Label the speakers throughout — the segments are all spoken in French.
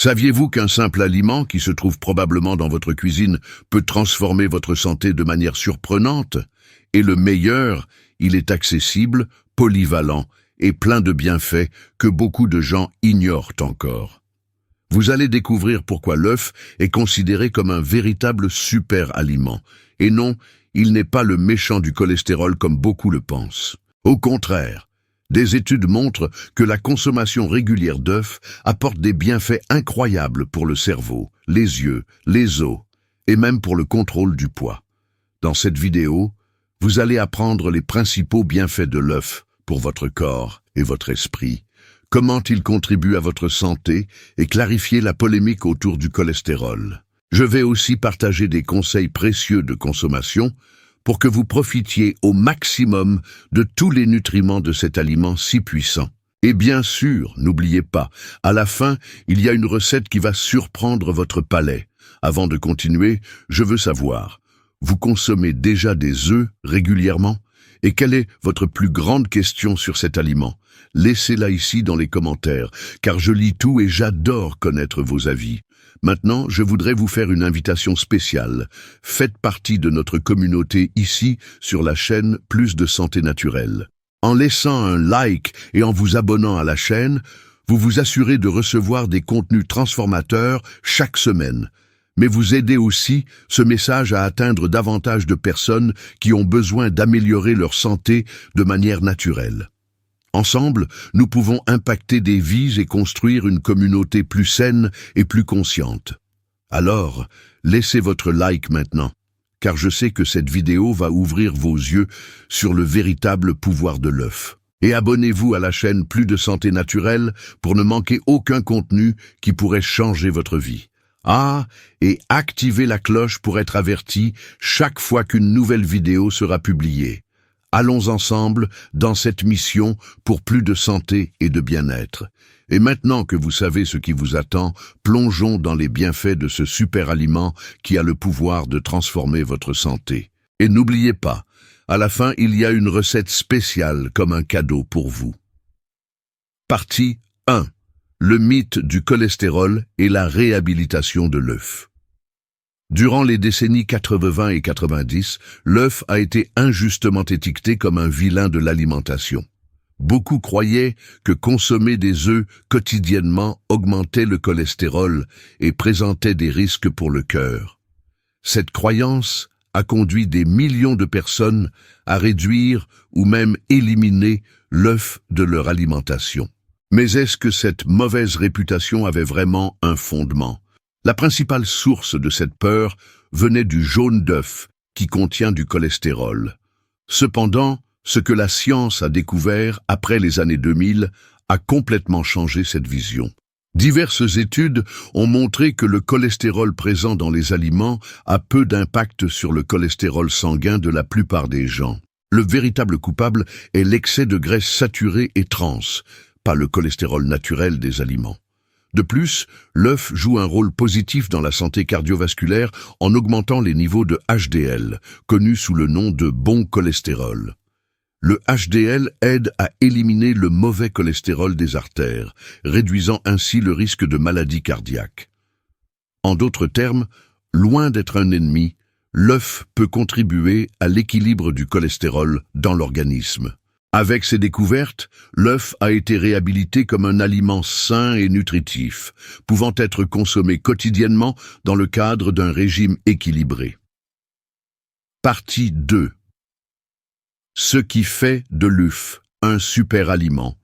Speaker 1: Saviez-vous qu'un simple aliment qui se trouve probablement dans votre cuisine peut transformer votre santé de manière surprenante? Et le meilleur, il est accessible, polyvalent et plein de bienfaits que beaucoup de gens ignorent encore. Vous allez découvrir pourquoi l'œuf est considéré comme un véritable super aliment. Et non, il n'est pas le méchant du cholestérol comme beaucoup le pensent. Au contraire, des études montrent que la consommation régulière d'œufs apporte des bienfaits incroyables pour le cerveau, les yeux, les os et même pour le contrôle du poids. Dans cette vidéo, vous allez apprendre les principaux bienfaits de l'œuf pour votre corps et votre esprit, comment il contribue à votre santé et clarifier la polémique autour du cholestérol. Je vais aussi partager des conseils précieux de consommation pour que vous profitiez au maximum de tous les nutriments de cet aliment si puissant. Et bien sûr, n'oubliez pas, à la fin, il y a une recette qui va surprendre votre palais. Avant de continuer, je veux savoir, vous consommez déjà des œufs régulièrement? Et quelle est votre plus grande question sur cet aliment? Laissez-la ici dans les commentaires, car je lis tout et j'adore connaître vos avis. Maintenant, je voudrais vous faire une invitation spéciale. Faites partie de notre communauté ici, sur la chaîne Plus de Santé Naturelle. En laissant un like et en vous abonnant à la chaîne, vous vous assurez de recevoir des contenus transformateurs chaque semaine. Mais vous aidez aussi ce message à atteindre davantage de personnes qui ont besoin d'améliorer leur santé de manière naturelle. Ensemble, nous pouvons impacter des vies et construire une communauté plus saine et plus consciente. Alors, laissez votre like maintenant, car je sais que cette vidéo va ouvrir vos yeux sur le véritable pouvoir de l'œuf. Et abonnez-vous à la chaîne Plus de Santé Naturelle pour ne manquer aucun contenu qui pourrait changer votre vie. Et activez la cloche pour être averti chaque fois qu'une nouvelle vidéo sera publiée. Allons ensemble dans cette mission pour plus de santé et de bien-être. Et maintenant que vous savez ce qui vous attend, plongeons dans les bienfaits de ce super aliment qui a le pouvoir de transformer votre santé. Et n'oubliez pas, à la fin, il y a une recette spéciale comme un cadeau pour vous. Partie 1. Le mythe du cholestérol et la réhabilitation de l'œuf. Durant les décennies 80 et 90, l'œuf a été injustement étiqueté comme un vilain de l'alimentation. Beaucoup croyaient que consommer des œufs quotidiennement augmentait le cholestérol et présentait des risques pour le cœur. Cette croyance a conduit des millions de personnes à réduire ou même éliminer l'œuf de leur alimentation. Mais est-ce que cette mauvaise réputation avait vraiment un fondement? La principale source de cette peur venait du jaune d'œuf, qui contient du cholestérol. Cependant, ce que la science a découvert après les années 2000 a complètement changé cette vision. Diverses études ont montré que le cholestérol présent dans les aliments a peu d'impact sur le cholestérol sanguin de la plupart des gens. Le véritable coupable est l'excès de graisses saturées et trans, pas le cholestérol naturel des aliments. De plus, l'œuf joue un rôle positif dans la santé cardiovasculaire en augmentant les niveaux de HDL, connu sous le nom de bon cholestérol. Le HDL aide à éliminer le mauvais cholestérol des artères, réduisant ainsi le risque de maladie cardiaque. En d'autres termes, loin d'être un ennemi, l'œuf peut contribuer à l'équilibre du cholestérol dans l'organisme. Avec ces découvertes, l'œuf a été réhabilité comme un aliment sain et nutritif, pouvant être consommé quotidiennement dans le cadre d'un régime équilibré. Partie 2. Ce qui fait de l'œuf un super aliment.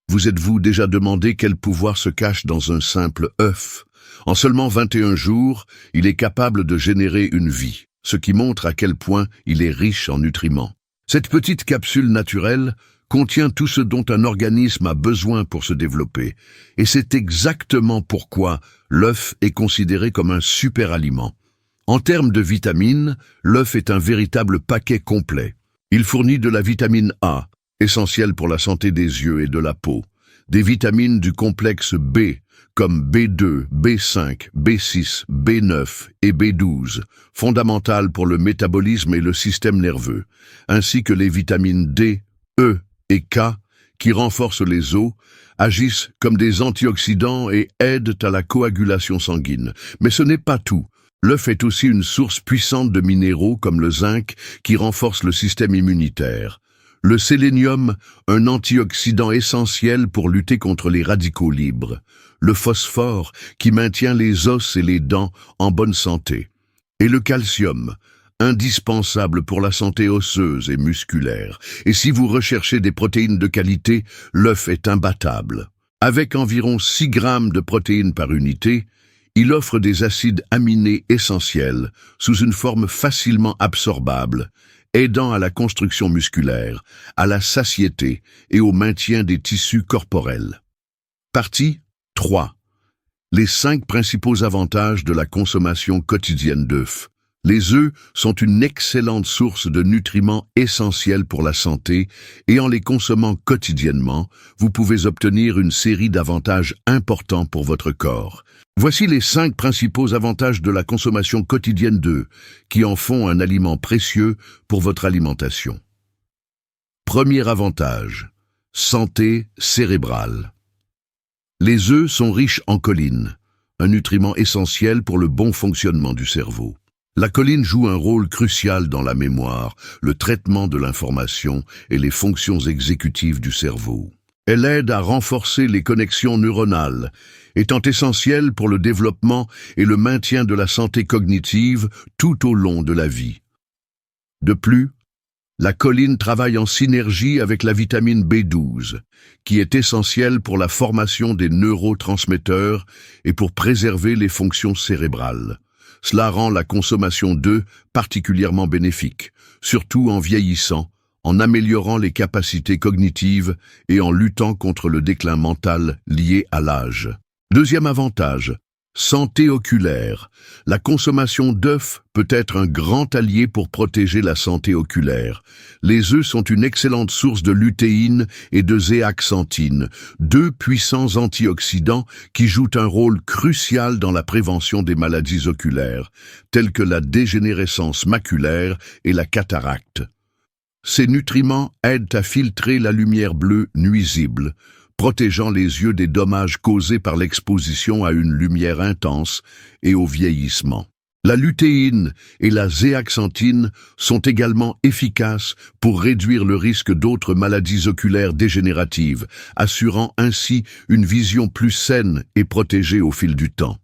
Speaker 1: Vous êtes-vous déjà demandé quel pouvoir se cache dans un simple œuf? En seulement 21 jours, il est capable de générer une vie, ce qui montre à quel point il est riche en nutriments. Cette petite capsule naturelle contient tout ce dont un organisme a besoin pour se développer, et c'est exactement pourquoi l'œuf est considéré comme un super aliment. En termes de vitamines, l'œuf est un véritable paquet complet. Il fournit de la vitamine A, essentielle pour la santé des yeux et de la peau, des vitamines du complexe B, comme B2, B5, B6, B9 et B12, fondamentales pour le métabolisme et le système nerveux, ainsi que les vitamines D, E et K, qui renforcent les os, agissent comme des antioxydants et aident à la coagulation sanguine. Mais ce n'est pas tout. L'œuf est aussi une source puissante de minéraux comme le zinc qui renforce le système immunitaire. Le sélénium, un antioxydant essentiel pour lutter contre les radicaux libres. Le phosphore qui maintient les os et les dents en bonne santé. Et le calcium, indispensable pour la santé osseuse et musculaire. Et si vous recherchez des protéines de qualité, l'œuf est imbattable. Avec environ 6 grammes de protéines par unité, il offre des acides aminés essentiels sous une forme facilement absorbable, aidant à la construction musculaire, à la satiété et au maintien des tissus corporels. Partie 3. Les 5 principaux avantages de la consommation quotidienne d'œufs. Les œufs sont une excellente source de nutriments essentiels pour la santé et en les consommant quotidiennement, vous pouvez obtenir une série d'avantages importants pour votre corps. Voici les 5 principaux avantages de la consommation quotidienne d'œufs, qui en font un aliment précieux pour votre alimentation. Premier avantage, santé cérébrale. Les œufs sont riches en choline, un nutriment essentiel pour le bon fonctionnement du cerveau. La choline joue un rôle crucial dans la mémoire, le traitement de l'information et les fonctions exécutives du cerveau. Elle aide à renforcer les connexions neuronales, étant essentielle pour le développement et le maintien de la santé cognitive tout au long de la vie. De plus, la choline travaille en synergie avec la vitamine B12, qui est essentielle pour la formation des neurotransmetteurs et pour préserver les fonctions cérébrales. Cela rend la consommation d'œufs particulièrement bénéfique, surtout en vieillissant, en améliorant les capacités cognitives et en luttant contre le déclin mental lié à l'âge. Deuxième avantage, santé oculaire. La consommation d'œufs peut être un grand allié pour protéger la santé oculaire. Les œufs sont une excellente source de lutéine et de zéaxanthine, 2 puissants antioxydants qui jouent un rôle crucial dans la prévention des maladies oculaires, telles que la dégénérescence maculaire et la cataracte. Ces nutriments aident à filtrer la lumière bleue nuisible, protégeant les yeux des dommages causés par l'exposition à une lumière intense et au vieillissement. La lutéine et la zéaxanthine sont également efficaces pour réduire le risque d'autres maladies oculaires dégénératives, assurant ainsi une vision plus saine et protégée au fil du temps.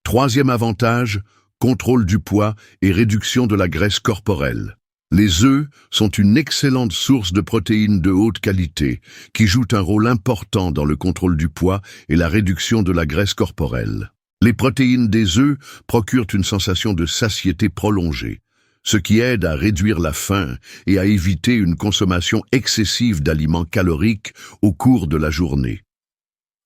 Speaker 1: Troisième avantage, contrôle du poids et réduction de la graisse corporelle. Les œufs sont une excellente source de protéines de haute qualité, qui jouent un rôle important dans le contrôle du poids et la réduction de la graisse corporelle. Les protéines des œufs procurent une sensation de satiété prolongée, ce qui aide à réduire la faim et à éviter une consommation excessive d'aliments caloriques au cours de la journée.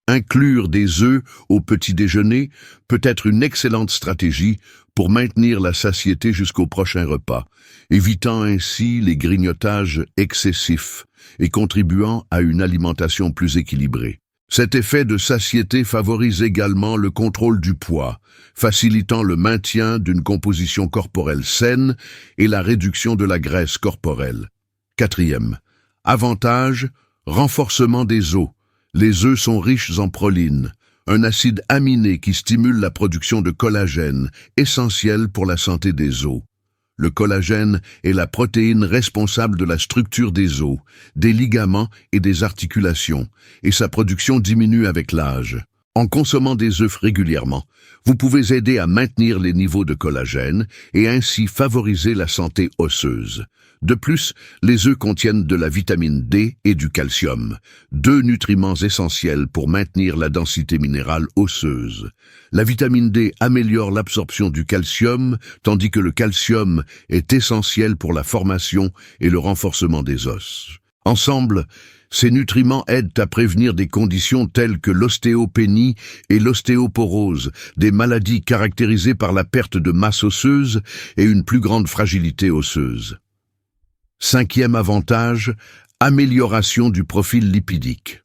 Speaker 1: Inclure des œufs au petit déjeuner peut être une excellente stratégie pour maintenir la satiété jusqu'au prochain repas, évitant ainsi les grignotages excessifs et contribuant à une alimentation plus équilibrée. Cet effet de satiété favorise également le contrôle du poids, facilitant le maintien d'une composition corporelle saine et la réduction de la graisse corporelle. Quatrième, avantage, renforcement des os. Les œufs sont riches en proline, un acide aminé qui stimule la production de collagène, essentiel pour la santé des os. Le collagène est la protéine responsable de la structure des os, des ligaments et des articulations, et sa production diminue avec l'âge. En consommant des œufs régulièrement, vous pouvez aider à maintenir les niveaux de collagène et ainsi favoriser la santé osseuse. De plus, les œufs contiennent de la vitamine D et du calcium, 2 nutriments essentiels pour maintenir la densité minérale osseuse. La vitamine D améliore l'absorption du calcium, tandis que le calcium est essentiel pour la formation et le renforcement des os. Ensemble, ces nutriments aident à prévenir des conditions telles que l'ostéopénie et l'ostéoporose, des maladies caractérisées par la perte de masse osseuse et une plus grande fragilité osseuse. Cinquième avantage, amélioration du profil lipidique.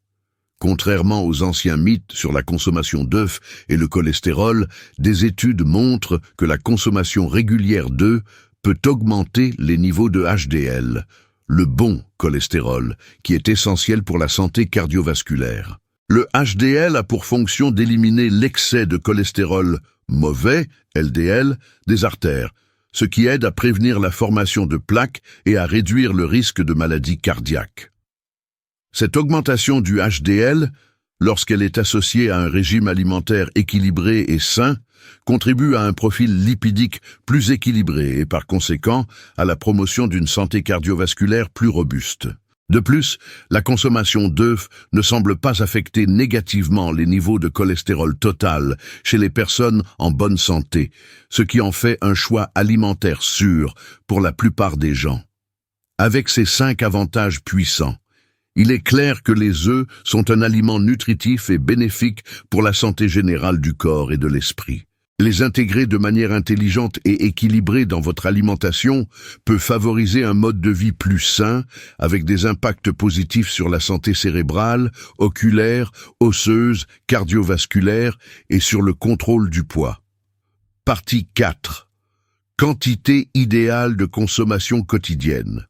Speaker 1: Contrairement aux anciens mythes sur la consommation d'œufs et le cholestérol, des études montrent que la consommation régulière d'œufs peut augmenter les niveaux de HDL, le bon cholestérol, qui est essentiel pour la santé cardiovasculaire. Le HDL a pour fonction d'éliminer l'excès de cholestérol mauvais, LDL, des artères, ce qui aide à prévenir la formation de plaques et à réduire le risque de maladies cardiaques. Cette augmentation du HDL, lorsqu'elle est associée à un régime alimentaire équilibré et sain, contribue à un profil lipidique plus équilibré et par conséquent à la promotion d'une santé cardiovasculaire plus robuste. De plus, la consommation d'œufs ne semble pas affecter négativement les niveaux de cholestérol total chez les personnes en bonne santé, ce qui en fait un choix alimentaire sûr pour la plupart des gens. Avec ces 5 avantages puissants, il est clair que les œufs sont un aliment nutritif et bénéfique pour la santé générale du corps et de l'esprit. Les intégrer de manière intelligente et équilibrée dans votre alimentation peut favoriser un mode de vie plus sain, avec des impacts positifs sur la santé cérébrale, oculaire, osseuse, cardiovasculaire et sur le contrôle du poids. Partie 4. Quantité idéale de consommation quotidienne.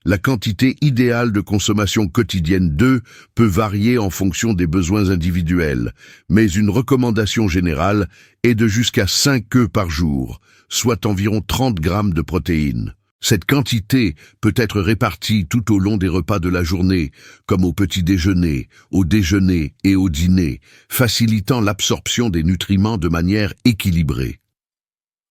Speaker 1: La quantité idéale de consommation quotidienne d'œufs peut varier en fonction des besoins individuels, mais une recommandation générale est de jusqu'à 5 œufs par jour, soit environ 30 grammes de protéines. Cette quantité peut être répartie tout au long des repas de la journée, comme au petit déjeuner, au déjeuner et au dîner, facilitant l'absorption des nutriments de manière équilibrée.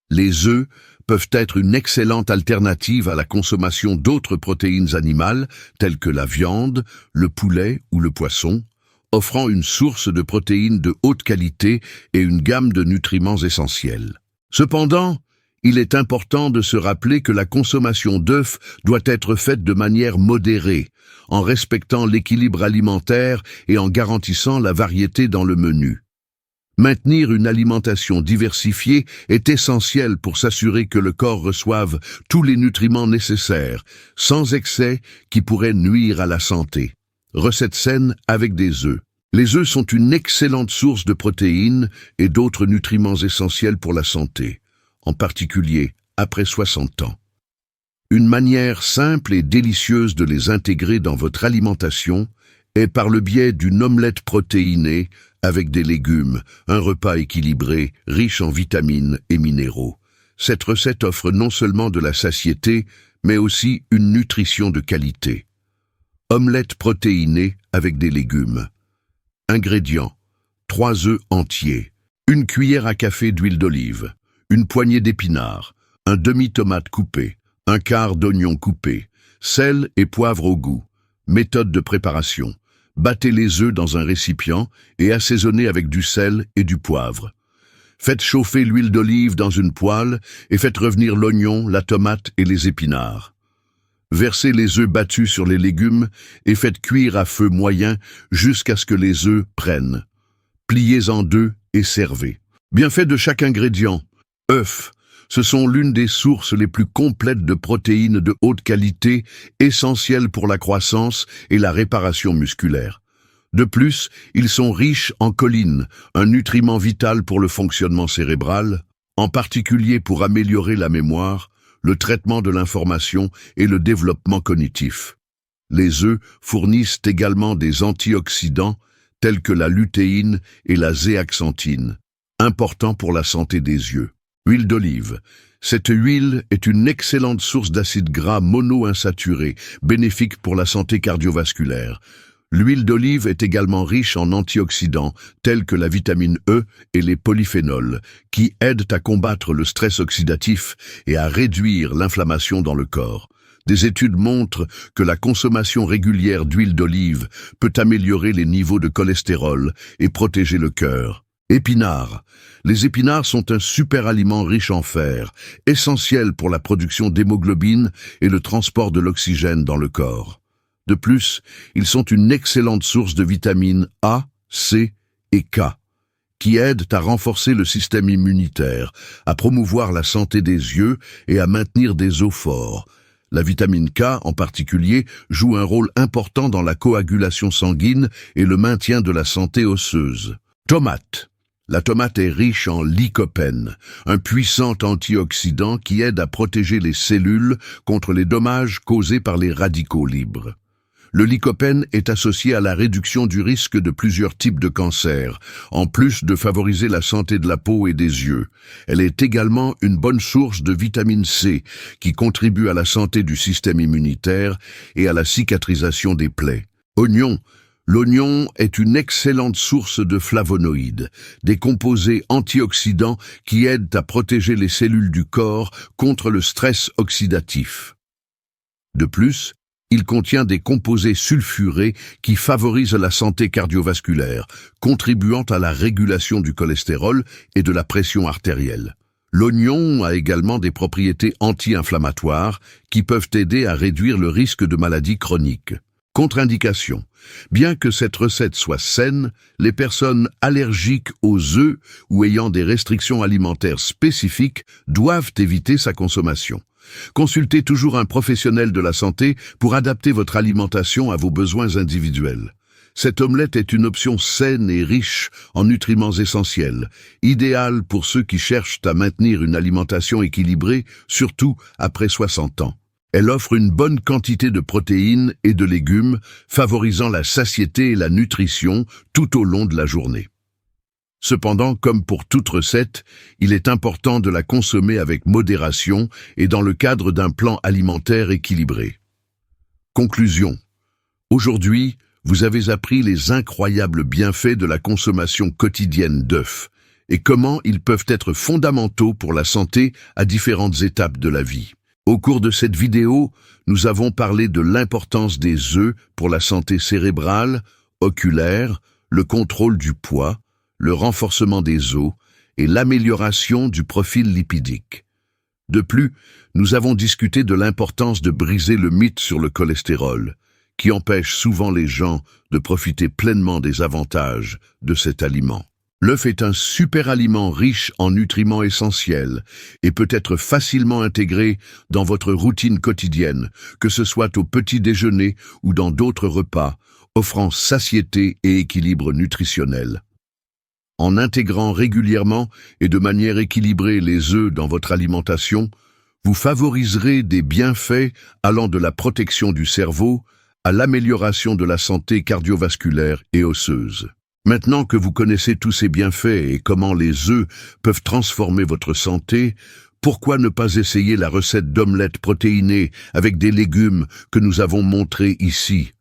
Speaker 1: Les œufs peuvent être une excellente alternative à la consommation d'autres protéines animales, telles que la viande, le poulet ou le poisson, offrant une source de protéines de haute qualité et une gamme de nutriments essentiels. Cependant, il est important de se rappeler que la consommation d'œufs doit être faite de manière modérée, en respectant l'équilibre alimentaire et en garantissant la variété dans le menu. Maintenir une alimentation diversifiée est essentiel pour s'assurer que le corps reçoive tous les nutriments nécessaires, sans excès qui pourraient nuire à la santé. Recette saine avec des œufs. Les œufs sont une excellente source de protéines et d'autres nutriments essentiels pour la santé, en particulier après 60 ans. Une manière simple et délicieuse de les intégrer dans votre alimentation est par le biais d'une omelette protéinée avec des légumes, un repas équilibré, riche en vitamines et minéraux. Cette recette offre non seulement de la satiété, mais aussi une nutrition de qualité. Omelette protéinée avec des légumes. Ingrédients: 3 œufs entiers, 1 cuillère à café d'huile d'olive, une poignée d'épinards, un demi-tomate coupé, 1/4 d'oignon coupé, sel et poivre au goût. Méthode de préparation: battez les œufs dans un récipient et assaisonnez avec du sel et du poivre. Faites chauffer l'huile d'olive dans une poêle et faites revenir l'oignon, la tomate et les épinards. Versez les œufs battus sur les légumes et faites cuire à feu moyen jusqu'à ce que les œufs prennent. Pliez en 2 et servez. Bienfait de chaque ingrédient. Œufs. Ce sont l'une des sources les plus complètes de protéines de haute qualité, essentielles pour la croissance et la réparation musculaire. De plus, ils sont riches en choline, un nutriment vital pour le fonctionnement cérébral, en particulier pour améliorer la mémoire, le traitement de l'information et le développement cognitif. Les œufs fournissent également des antioxydants tels que la lutéine et la zéaxanthine, importants pour la santé des yeux. Huile d'olive. Cette huile est une excellente source d'acides gras monoinsaturés, bénéfique pour la santé cardiovasculaire. L'huile d'olive est également riche en antioxydants, tels que la vitamine E et les polyphénols, qui aident à combattre le stress oxydatif et à réduire l'inflammation dans le corps. Des études montrent que la consommation régulière d'huile d'olive peut améliorer les niveaux de cholestérol et protéger le cœur. Épinards. Les épinards sont un super aliment riche en fer, essentiel pour la production d'hémoglobine et le transport de l'oxygène dans le corps. De plus, ils sont une excellente source de vitamines A, C et K, qui aident à renforcer le système immunitaire, à promouvoir la santé des yeux et à maintenir des os forts. La vitamine K, en particulier, joue un rôle important dans la coagulation sanguine et le maintien de la santé osseuse. Tomates. La tomate est riche en lycopène, un puissant antioxydant qui aide à protéger les cellules contre les dommages causés par les radicaux libres. Le lycopène est associé à la réduction du risque de plusieurs types de cancers, en plus de favoriser la santé de la peau et des yeux. Elle est également une bonne source de vitamine C, qui contribue à la santé du système immunitaire et à la cicatrisation des plaies. L'oignon est une excellente source de flavonoïdes, des composés antioxydants qui aident à protéger les cellules du corps contre le stress oxydatif. De plus, il contient des composés sulfurés qui favorisent la santé cardiovasculaire, contribuant à la régulation du cholestérol et de la pression artérielle. L'oignon a également des propriétés anti-inflammatoires qui peuvent aider à réduire le risque de maladies chroniques. Contre-indication. Bien que cette recette soit saine, les personnes allergiques aux œufs ou ayant des restrictions alimentaires spécifiques doivent éviter sa consommation. Consultez toujours un professionnel de la santé pour adapter votre alimentation à vos besoins individuels. Cette omelette est une option saine et riche en nutriments essentiels, idéale pour ceux qui cherchent à maintenir une alimentation équilibrée, surtout après 60 ans. Elle offre une bonne quantité de protéines et de légumes, favorisant la satiété et la nutrition tout au long de la journée. Cependant, comme pour toute recette, il est important de la consommer avec modération et dans le cadre d'un plan alimentaire équilibré. Conclusion. Aujourd'hui, vous avez appris les incroyables bienfaits de la consommation quotidienne d'œufs et comment ils peuvent être fondamentaux pour la santé à différentes étapes de la vie. Au cours de cette vidéo, nous avons parlé de l'importance des œufs pour la santé cérébrale, oculaire, le contrôle du poids, le renforcement des os et l'amélioration du profil lipidique. De plus, nous avons discuté de l'importance de briser le mythe sur le cholestérol, qui empêche souvent les gens de profiter pleinement des avantages de cet aliment. L'œuf est un super aliment riche en nutriments essentiels et peut être facilement intégré dans votre routine quotidienne, que ce soit au petit déjeuner ou dans d'autres repas, offrant satiété et équilibre nutritionnel. En intégrant régulièrement et de manière équilibrée les œufs dans votre alimentation, vous favoriserez des bienfaits allant de la protection du cerveau à l'amélioration de la santé cardiovasculaire et osseuse. Maintenant que vous connaissez tous ces bienfaits et comment les œufs peuvent transformer votre santé, pourquoi ne pas essayer la recette d'omelette protéinée avec des légumes que nous avons montrée ici?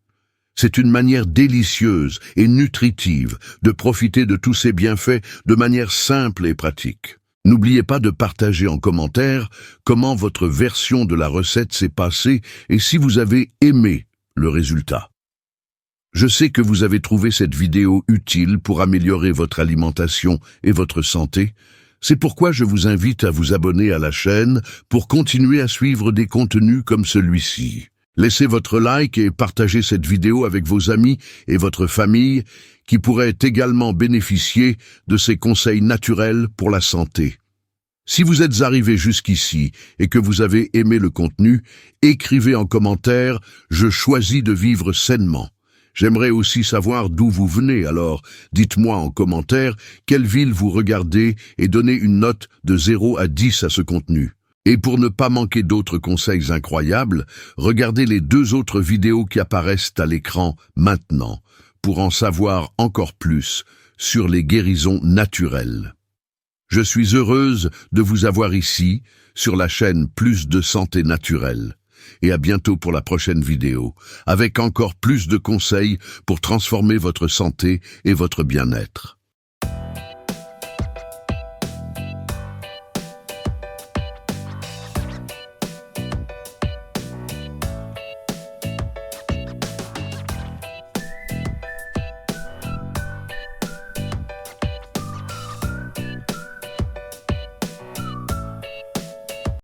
Speaker 1: C'est une manière délicieuse et nutritive de profiter de tous ces bienfaits de manière simple et pratique. N'oubliez pas de partager en commentaire comment votre version de la recette s'est passée et si vous avez aimé le résultat. Je sais que vous avez trouvé cette vidéo utile pour améliorer votre alimentation et votre santé. C'est pourquoi je vous invite à vous abonner à la chaîne pour continuer à suivre des contenus comme celui-ci. Laissez votre like et partagez cette vidéo avec vos amis et votre famille qui pourraient également bénéficier de ces conseils naturels pour la santé. Si vous êtes arrivé jusqu'ici et que vous avez aimé le contenu, écrivez en commentaire « Je choisis de vivre sainement ». J'aimerais aussi savoir d'où vous venez, alors dites-moi en commentaire quelle ville vous regardez et donnez une note de 0 à 10 à ce contenu. Et pour ne pas manquer d'autres conseils incroyables, regardez les 2 autres vidéos qui apparaissent à l'écran maintenant pour en savoir encore plus sur les guérisons naturelles. Je suis heureuse de vous avoir ici sur la chaîne Plus de Santé Naturelle. Et à bientôt pour la prochaine vidéo, avec encore plus de conseils pour transformer votre santé et votre bien-être.